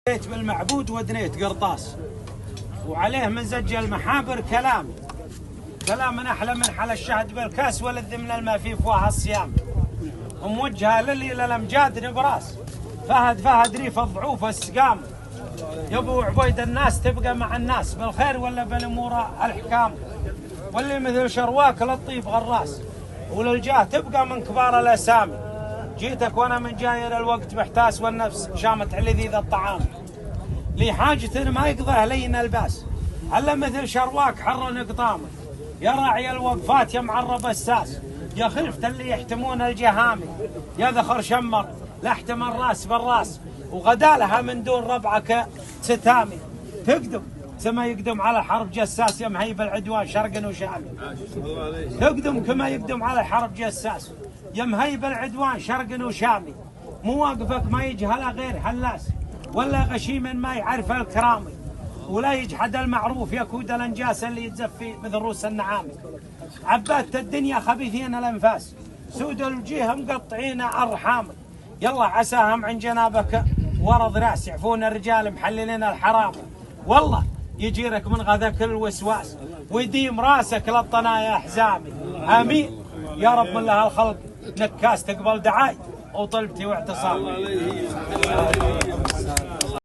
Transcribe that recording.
دنيت بالمعبود ودنيت قرطاس وعليه منزج المحابر كلام أحلى من حل الشهد بالكاس ولذ من الماء في فواه الصيام وموجهه للي للامجاد نبراس فهد ريف الضعوف السقام يبو عبيد الناس تبقى مع الناس بالخير ولا بالامور الحكام واللي مثل شرواك للطيب غراس وللجاه تبقى من كبار الاسامي. جيتك وانا من جاير الوقت محتاس والنفس شامت على ذي الطعام لي حاجة ما يقضيه لينا الباس الا مثل شرواك حر قطامه يا راعي الوقفات يا معرب الساس يا خلفت اللي يحتمون الجهامي يا ذخر شمر لاحتم الراس بالراس وغدالها من دون ربعك ستامي تقدم كما يقدم على الحرب جساس يا مهيب العدوان شرقا وشامي تقدم كما يقدم على الحرب جساس يا مهيب العدوان شرقا وشامي مواقفك ما يجهلها غير هلاس ولا غشيم ما يعرف الكرامي ولا يجحد المعروف يكود الانجاس اللي يتزفي مثل روس النعامي عبادة الدنيا خبيثين الانفاس سود الوجيه مقطعين الرحام يلا عساهم عن جنابك ورض راس يعفون الرجال محللين الحرام والله يجيرك من غذاك الوسواس ويديم راسك للطنايا حزامي امين يا رب من لها الخلق نكاس تقبل دعاي وطلبتي واعتصامي.